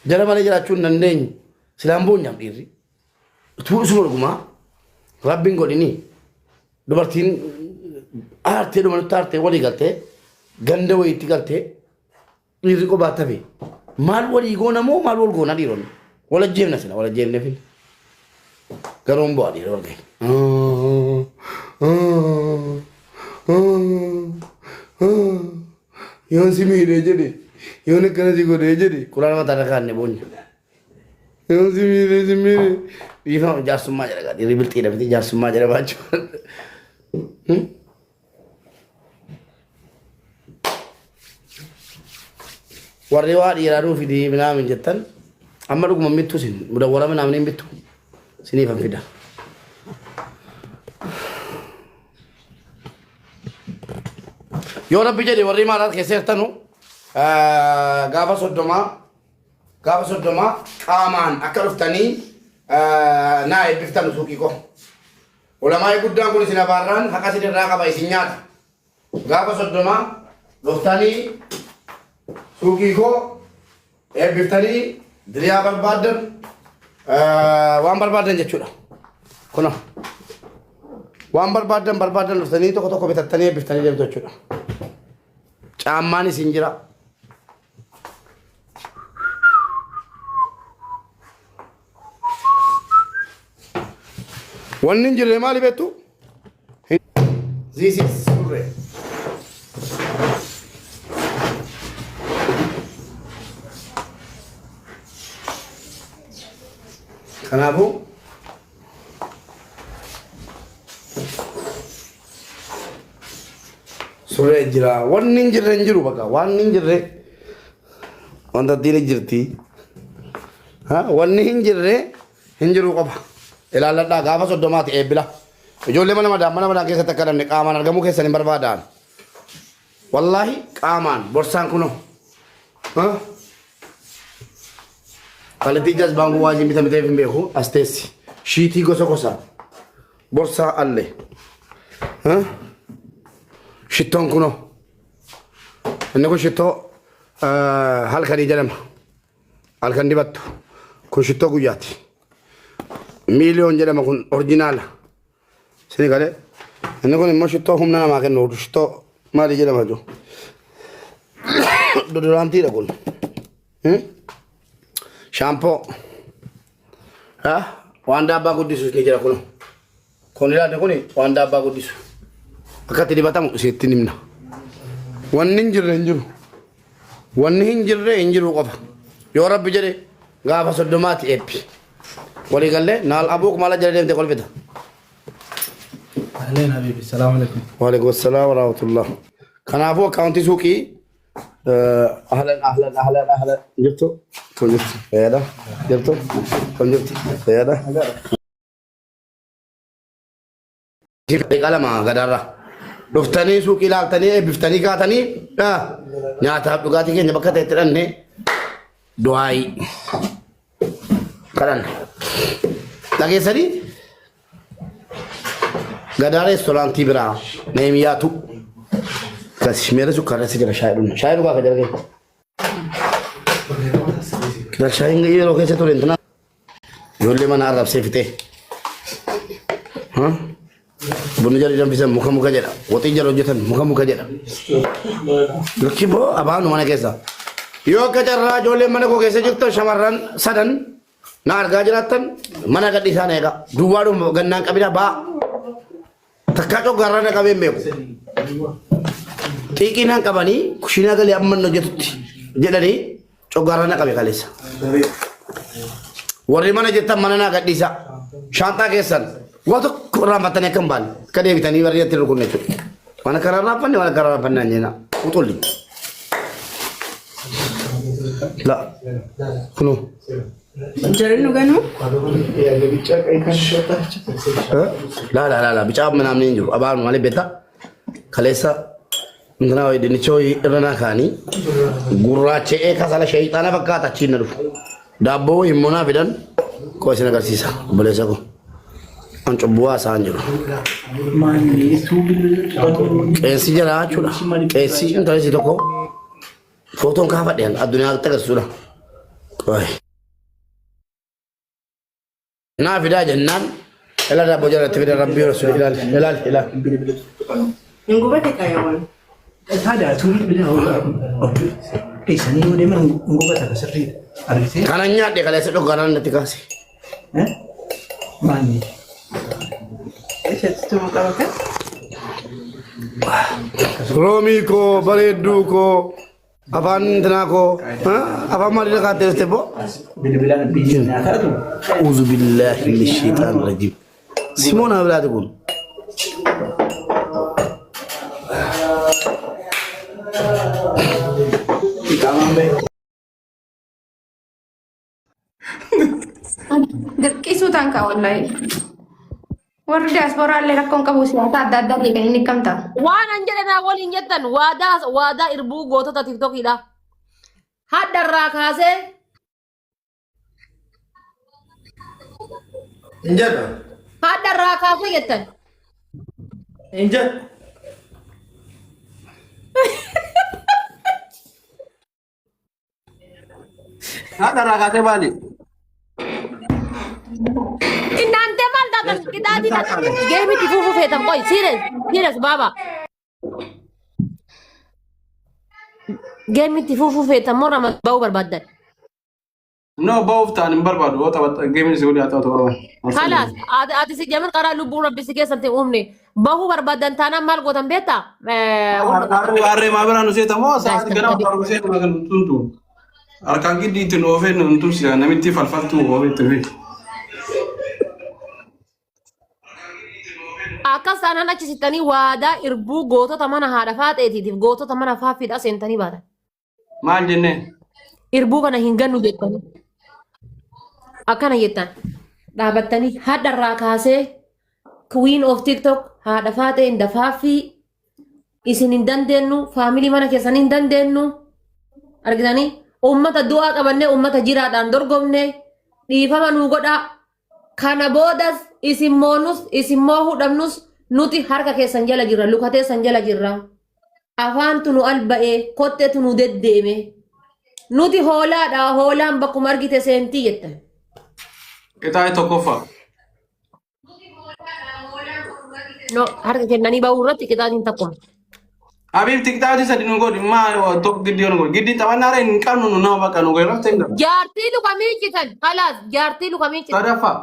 jara malee jiraachuun dandeenyu silaan boonyam dhiirri utuu isuma dhugumaa rabbiin godhini dubartiin aartee dhumanutti aartee walii galtee ganda wayiitti galtee dhiirri qophaa tafe maal walii goona moo maal wal goona dhiironni wala jeefna sila wala jeefneefin garoon bu'aa dhiira wal gahe yoon si miidhee jedhe yoon akkana si godhee jedhe quraana mataa irra kaanne boonya yoon si miidhee dhiifama jaarsummaa jedha gaa dhiirri bilxiidha miti jaarsummaa jedha baachuu warri waa dhiiraa dhuufi minaamin jettan amma dhuguma mittu sin mudawwara minaamin hin bittu siniifan fida yoo rabbi jedhe warri maalaat keessa jirtanu gaafa soddomaa qaamaan akka dhuftanii naa eebbiftanu suuqii ko ulamaa guddaan kun isin abaarraan haqa isin irraa qaba isin nyaata gaafa soddomaa dhuftanii suuqii ko eebbiftanii diriyaa barbaadan waan barbaadan jechuudha kuna waan barbaadan dhuftanii tokko bitattanii eebbiftanii deemtu jechuudha caammaan isin jira wanni hin jirre maali beektu this is surre kanaafuu surre jira wanni hin jirre hin jiru bakka waan hin jirre wanta diini jirti wanni hin jirre hin jiru qofa ilaalladhaa gaafa soddomaati eebbila ijoollee mana madaan keessatti akka namni qaamaan argamuu keessan hin barbaadan wallaahi qaamaan borsaan kuno quality jazz bangu wajin bita fin beku astesi shiti gosa borsa alle shitton kuno ne ko shitto halkani jalama halkan dibattu ko shitto guyati million jalama kun original sini gale ne ko mo shitto humna ma ken no shitto mali jalama jo dodoranti da kun shampoo wanda abbaa guddisu ni jira kuno kun ilaale kuni wanda abbaa guddisu akkatti dibatamu isitti nimna wanni hin jirre hin jiru qofa yoo rabbi jedhe gaafa soddomaati eebbi walii galle naal abuuk mala jala deemte kolfita ahlan habibi salaamu alaykum wa alaykum assalaam wa rahmatullah kanaafuu akkaawuntii suuqii ahlan jirtu kun jirtu fayyada jirtu kun jirtu fayyada qalama gadarra dhuftanii suuqii ilaaltanii eebbiftanii kaatanii nyaataaf dhugaatii keenya bakka ta'etti dhanne du'aayi kadhanne dhageessanii gadaa reestooraantii biraa neemiyaatu kasi mere sukkaara si jira shaayii dhugaa ka jala keessa kira shaayiin yeroo keessa ture intana ijoollee mana arrabsee fitee bunni jala danfisan muka jedha waxii jala hojjetan muka jedha lakki boo abaanu mana keessa yoo akka carraa ijoolleen mana koo keessa jirtan shamarran sadan na argaa jiraattan mana gadhiisaan eega duwwaadhuma gannaan qabina baa takkaa coggarraa na qabeen beeku xiiqiinaan qabanii kushiinaa galee amman hojjetutti jedhanii coggarraa na qabe kaleessa warri mana jettan mana naa gadhiisa shaantaa keessan waa tokko raanfattanii akka hin baane akka deebitanii warri itti rukunne jechuudha waan akka raanfanne waan akka raanfannaan jenna uxulli la kunu Jarin ganu? La bicara menamni injur abang mali beta kalesa Mungkin awal ini coy rana kani gurra CE kasala syaitan apa kata Cina tu dabo imona bidan kau sini kasih sisa boleh saku anco buah sanjur kesi jala cula kesi entah si toko foto kafa dia adunya kita kesudah طيب نافي دا جنان إلا دا بوجرة تفيد ربي ورسول إلال Yang gue pakai kayak awal. هذا تقول بلا كيس هني ودي من نقول بس سري عرفتي؟ kanannya dia kalau sedok kanan nanti kasih ها؟ ماني ايش تسوي طبعا؟ Romi ko baredu ko apaan tenako apa mari dekat tebo بلا بلا بيجي هذا Uzu billahi minasyaitanir rajim Simona berada pun Dirqisiisuutaan kaa wallahi. Warri diasporaallee rakkoon qabu siyaasa adda addaatii kan inni kamta. Waan an jedhan waliin jettan waadaa irbuu gootota tiktokiidha. Haddarraa kaasee Injat haddarraa kaasee jettan. Injat Haddarraa kaasee maali? Inaantee maal taatan qixaatii taatan geemitti fuufuu feetan qoy serious baaba. Geemitti fuufuu feetan moo rama ba'uu barbaaddan. No, ba'uuf ta'an hin barbaadu. Yoo taphatta geemiin si waliin haa ta'u ta'uu Kalaas ati si jamin karaa lubbuu rabbi si keessatti uumne bahuu barbaaddan taanaan maal gootan beektaa? Harree maa biraan nu seeta moo sa'aatii ganama barbaadu seeta kan tuntu. Harkaan giddii ittiin oofee nu tumsi namitti falfaltu oofee itti oofee. Akkas taanaan achi sittanii waadaa irbuu gootota mana haadha faaxeetiitiif gootota mana faaffiidha seentanii baatan. Maal jennee? Irbuu kana hin gannu jettanii. Akkana jettan dhaabattanii haddarraa kaasee queen of tiktok haadha faaxeen dafaaffii isin hin dandeenyu faamilii mana keessanii hin dandeenyu argitanii ummata du'aa qabannee ummata jiraadhaan dorgomne dhiifama nuu godhaa. Kana boodas isin moonus isin moohuu dhabnus nuti harka keessan jala jirra luka teessan jala jirra afaantu nu alba'ee kotteetu nu deddeeme nuti hoolaadha hoolaan bakkuma argite seentii jettan. Qixaa'ee tokkoffaa. No harka kennanii bahuu irratti qixaatiin takkuma. Habiib qixaa'ee sadi nu godhi maa tokko giddii nu godhi giddii taphannaara hin qabnu nu nama bakka nu godhi rafte hin galu. Jaartii luka miiccitan kalaas jaartii luka miiccitan. Sadaffaa.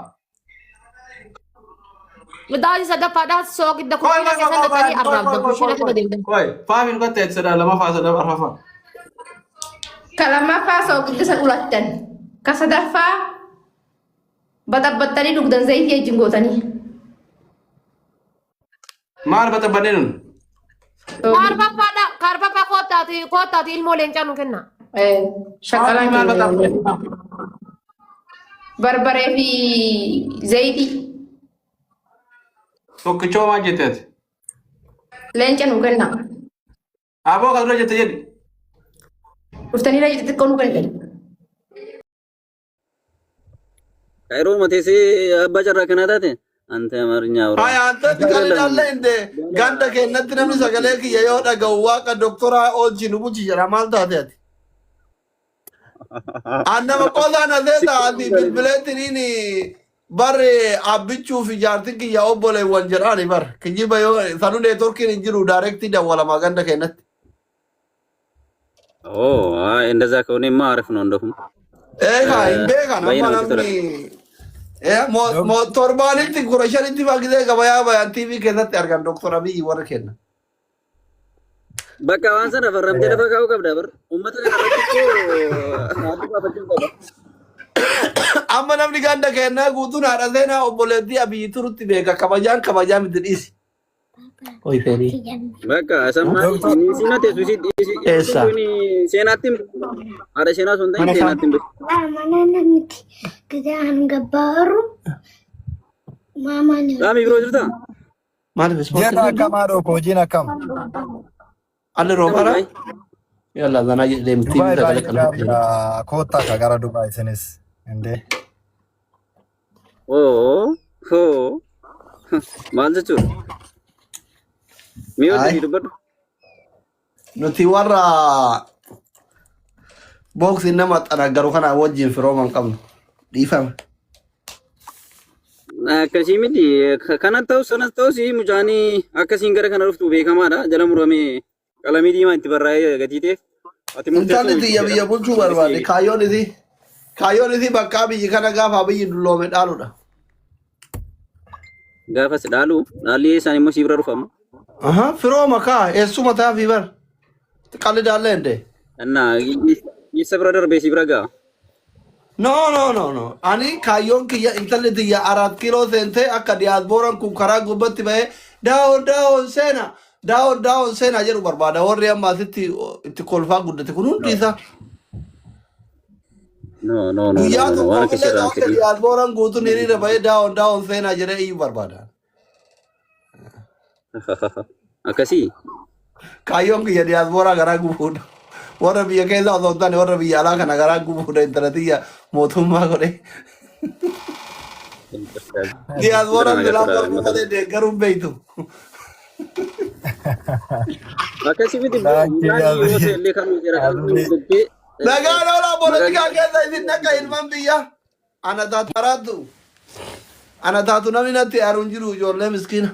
Daadhi sadaffaadhaas soogidda kushina keessan dhaqanii arraabdan kushina keessa deemtan. Koi, faamin qottee sadii lamaffaa sadii arfaffaa. Ka lammaffaa soogidda isa dhulattan. Ka sadaffaa baxabbattanii dugdan zayitii wajjin gootanii. Maal baxabbadee nun? Kaarfaffaa koottaati ilmoo leencaa nu kenna. Shakkalaan Maal keenya. baxabbadee? Barbaree fi zayitii. Tokkichoo maal jetteeti? Leenca nu kenna. Aboo kan dura jette jedhi. Dhuftanii leenca xixiqqoo nu kenna. Kairoo mateessi abbaa carraa kanaa taate ante amarinyaa wara. Hai antatti kan ilaalle inde ganda keenyatti namni sagalee kiyya yoo dhaga'u waaqa doktoraa oolchi nu bulchi jedha maal taate ati? Annama qollaan aseeta ati bilbileettiniin barre abbichuu fi jaartin kiyya obboleewwan jedhaani bar kijiba yoo sanu neetworkiin hin jiru daayirektii dawwalamaa ganda keenyatti. እንደዛ ከሆነማ አሪፍ ነው እንደሁም Hin beekan amma namni torbaanitti kudha shanitti fagitee gabayaa bayan TV keessatti argan doktor Abiyyi warra kenna. በቃ ዋንሰ ነፈረም ጀለፈ ካው ቀብዳ በር ኡመተ Amma namni ganda keenyaa guutuun haadha seenaa obboleettii Abiyyi turutti beeka kabajaan miti dhiisi. በቃ ሰማ ሲናቴ ሱሲ Eessa? ሴናቲም አረ ሴና ሶንታይ ሴናቲም Mana miti gidaan gabbaaru maamaan ራሚ ብሮ ጅርታ Maaliif Ji'a ispoortii? akkam haadhoo koo jiin akkam? Alli roobara? Yalla zanaa deemtii Dubaay sagalee baay'ee qalbii. gaariidha. Koottaa akka gara Dubaay isinis. Indee. ኦ ሆ ማል ጀቹ ሚወድ Ay. ሂዱበት Nuti warra Boksi nama tanagaru kana wajjin firooman qabnu. Dhiifama. akkasii miti kana ta'us mucaanii akkasiin gara kana dhuftu beekamaadha jala muramee qalamii diimaa itti barraa'ee gatiiteef ati Intalli tiyya biyya bulchuu barbaade kaayyoon isii bakka biyyi kana gaafa biyyi dulloome dhaaludha. gaafas dhaalli isaan immoo sii bira dhufama. Firooma kaa eessuma taafii bar qalli daallee ende. Annaa isa bira darbee sii bira ga'a. No. Ani kaayyoon kiyya intalli tiyya 4 kiiloo seentee akka diyaasbooran kun karaa gubbatti bahee daawon seena jedhu barbaada. Warri amma asitti itti kolfaa guddate kun hundi isaa. No. Guyyaa tokko Waan illee akkasirraa akka diyaasbooran guutuun hiriira bahee daawon seena jedhee iyyuu barbaada. akkasii. Kaayyoon kiyya diyaasbooraa garaa gubuudha. Warra biyya keessa osoo hin taane warra biyya alaa kana garaa gubuudha intala tiyya mootummaa godhe. Diyaasbooraan biraa morma malee deeggaruun beektu. Akkasii miti yoo seellee kan nuti jira. Nagaan oolaa poolitikaa keessa isin akka ilmaan biyya ana taatu namni natti aaruun jiru ijoollee miskiina.